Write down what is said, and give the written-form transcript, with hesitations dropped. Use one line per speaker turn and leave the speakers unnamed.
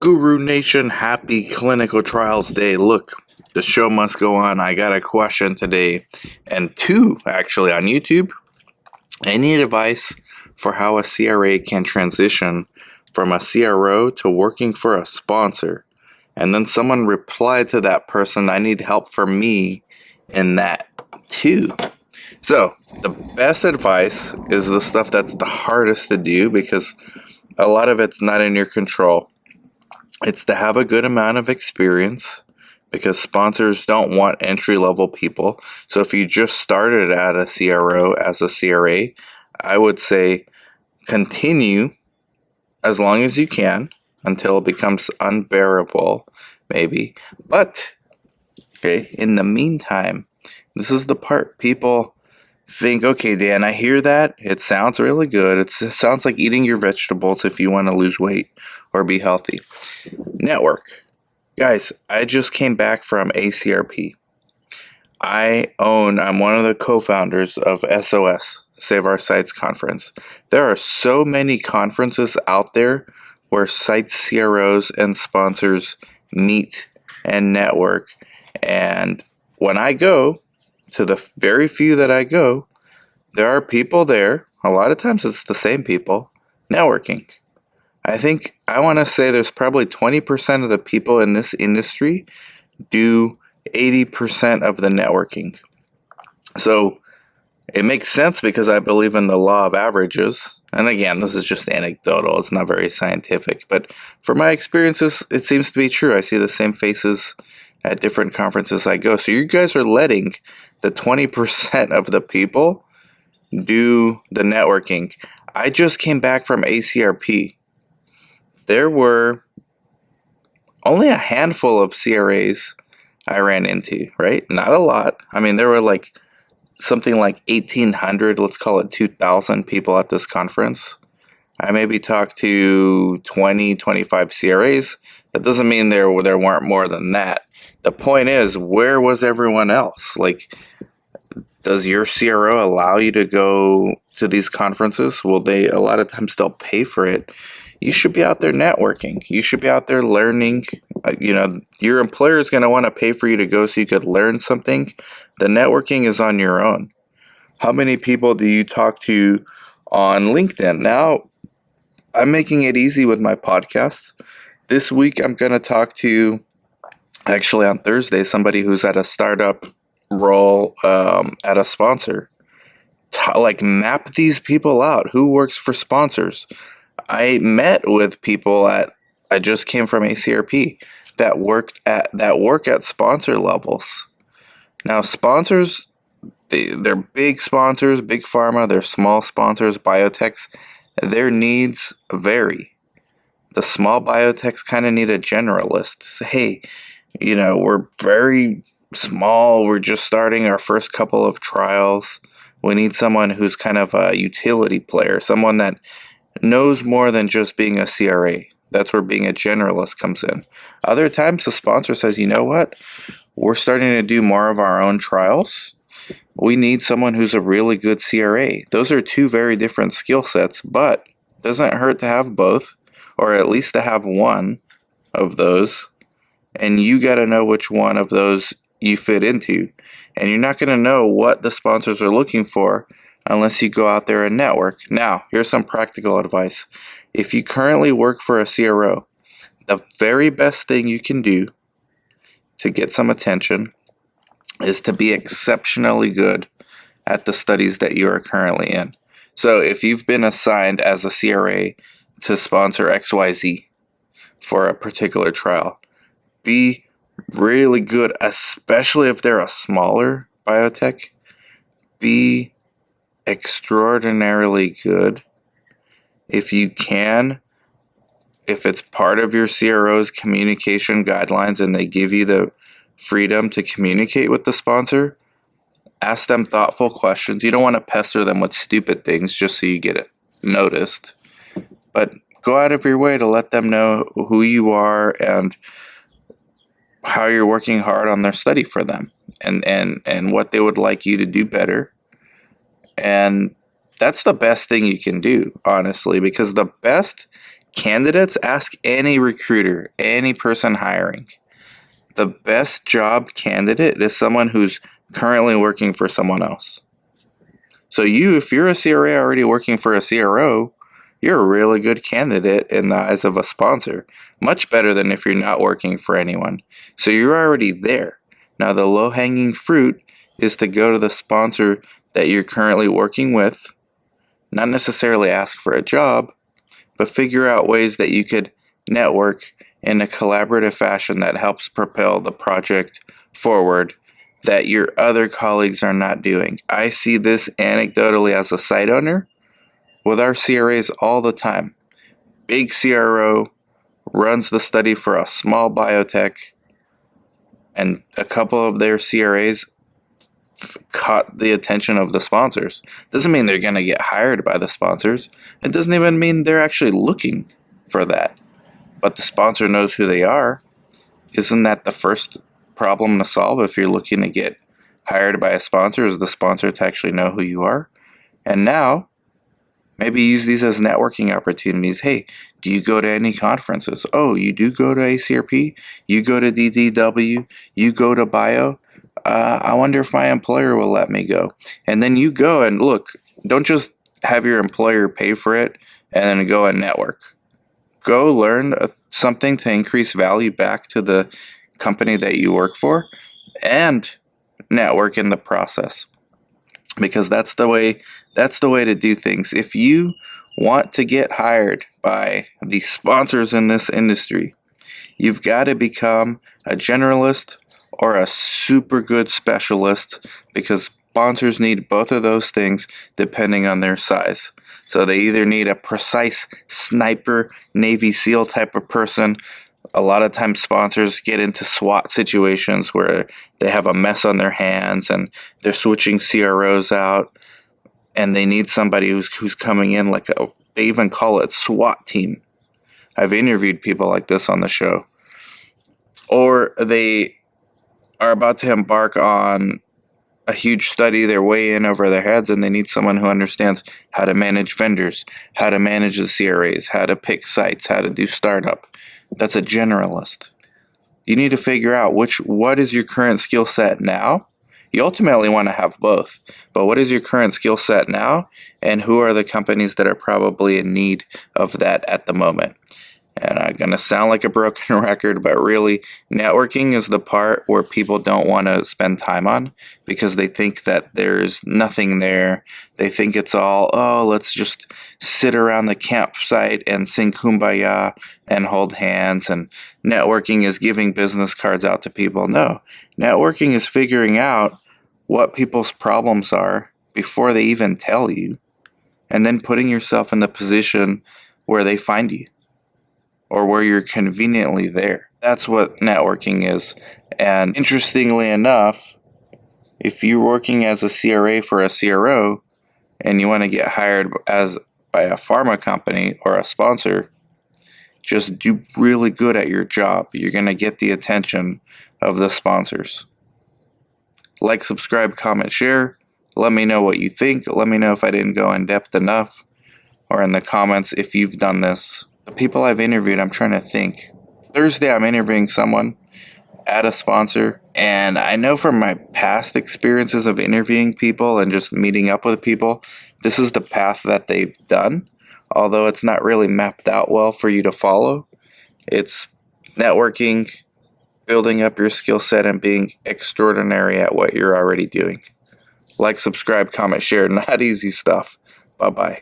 Guru Nation, happy clinical trials day. Look, the show must go on. I got a question today, and two actually on YouTube. Any advice for how a CRA can transition from a CRO to working for a sponsor? And then someone replied to that person, I need help for me in that too. So, the best advice is the stuff that's the hardest to do because a lot of it's not in your control. It's to have a good amount of experience because sponsors don't want entry-level people. So if you just started at a CRO as a CRA, I would say continue as long as you can until it becomes unbearable, maybe. But, okay, in the meantime, this is the part people think, okay, Dan, I hear that. It sounds really good. It sounds like eating your vegetables if you want to lose weight or be healthy. Network. Guys, I just came back from ACRP. I'm one of the co-founders of SOS, Save Our Sites Conference. There are so many conferences out there where sites, CROs, and sponsors meet and network. And when I go, to the very few that I go, there are people there, a lot of times it's the same people, networking. I want to say there's probably 20% of the people in this industry do 80% of the networking. So it makes sense because I believe in the law of averages. And again, this is just anecdotal, it's not very scientific. But from my experiences, it seems to be true. I see the same faces at different conferences I go. So you guys are letting the 20% of the people do the networking. I just came back from ACRP. There were only a handful of CRAs I ran into, right? Not a lot. I mean, there were like something like 1,800, let's call it 2,000 people at this conference. I maybe talked to 20, 25 CRAs. That doesn't mean there weren't more than that. The point is, where was everyone else? Like, does your CRO allow you to go to these conferences? Well, a lot of times they'll pay for it. You should be out there networking. You should be out there learning. Your employer is going to want to pay for you to go so you could learn something. The networking is on your own. How many people do you talk to on LinkedIn? Now, I'm making it easy with my podcast. This week, I'm going to talk to, actually on Thursday, somebody who's at a startup role at a sponsor. Map these people out. Who works for sponsors? I met with people I just came from ACRP that work at sponsor levels. Now sponsors, they're big sponsors, big pharma, they're small sponsors, biotechs. Their needs vary. The small biotechs kind of need a generalist. Say, hey, we're very small. We're just starting our first couple of trials. We need someone who's kind of a utility player, someone that knows more than just being a CRA. That's where being a generalist comes in. Other times the sponsor says, you know what? We're starting to do more of our own trials. We need someone who's a really good CRA. Those are two very different skill sets, but it doesn't hurt to have both, or at least to have one of those. And you got to know which one of those you fit into. And you're not going to know what the sponsors are looking for unless you go out there and network. Now, here's some practical advice. If you currently work for a CRO, the very best thing you can do to get some attention is to be exceptionally good at the studies that you are currently in. So if you've been assigned as a CRA to sponsor XYZ for a particular trial, be really good, especially if they're a smaller biotech. Be extraordinarily good. If you can, if it's part of your CRO's communication guidelines and they give you the freedom to communicate with the sponsor, ask them thoughtful questions. You don't want to pester them with stupid things just so you get it noticed. But go out of your way to let them know who you are and how you're working hard on their study for them and what they would like you to do better. And that's the best thing you can do, honestly, because the best Candidates, ask any recruiter, any person hiring. The best job candidate is someone who's currently working for someone else. So if you're a CRA already working for a CRO, you're a really good candidate in the eyes of a sponsor. Much better than if you're not working for anyone. So you're already there. Now the low-hanging fruit is to go to the sponsor that you're currently working with, not necessarily ask for a job, but figure out ways that you could network in a collaborative fashion that helps propel the project forward that your other colleagues are not doing. I see this anecdotally as a site owner with our CRAs all the time. Big CRO runs the study for a small biotech, and a couple of their CRAs caught the attention of the sponsors. Doesn't mean they're going to get hired by the sponsors. It doesn't even mean they're actually looking for that. But the sponsor knows who they are. Isn't that the first problem to solve if you're looking to get hired by a sponsor, is the sponsor to actually know who you are? And now, maybe use these as networking opportunities. Hey, do you go to any conferences? Oh, you do go to ACRP? You go to DDW? You go to Bio? I wonder if my employer will let me go. And then you go and look, don't just have your employer pay for it and then go and network. Go learn something to increase value back to the company that you work for and network in the process. Because that's the way to do things. If you want to get hired by the sponsors in this industry, you've got to become a generalist or a super good specialist, because sponsors need both of those things depending on their size. So they either need a precise sniper, Navy SEAL type of person. A lot of times sponsors get into SWAT situations where they have a mess on their hands and they're switching CROs out, and they need somebody who's coming in like they even call it SWAT team. I've interviewed people like this on the show. Or they are about to embark on a huge study, they're way in over their heads, and they need someone who understands how to manage vendors, how to manage the CRAs, how to pick sites, how to do startup. That's a generalist. You need to figure out what is your current skill set now. You ultimately want to have both, but what is your current skill set now, and who are the companies that are probably in need of that at the moment? And I'm going to sound like a broken record, but really, networking is the part where people don't want to spend time on because they think that there's nothing there. They think it's all, let's just sit around the campsite and sing Kumbaya and hold hands. And networking is giving business cards out to people. No, networking is figuring out what people's problems are before they even tell you, and then putting yourself in the position where they find you, or where you're conveniently there. That's what networking is. And interestingly enough, if you're working as a CRA for a CRO and you want to get hired by a pharma company or a sponsor, just do really good at your job. You're going to get the attention of the sponsors. Like, subscribe, comment, share. Let me know what you think. Let me know if I didn't go in depth enough, or in the comments if you've done this. The people I've interviewed, I'm trying to think. Thursday, I'm interviewing someone at a sponsor, and I know from my past experiences of interviewing people and just meeting up with people, this is the path that they've done, although it's not really mapped out well for you to follow. It's networking, building up your skill set, and being extraordinary at what you're already doing. Like, subscribe, comment, share. Not easy stuff. Bye-bye.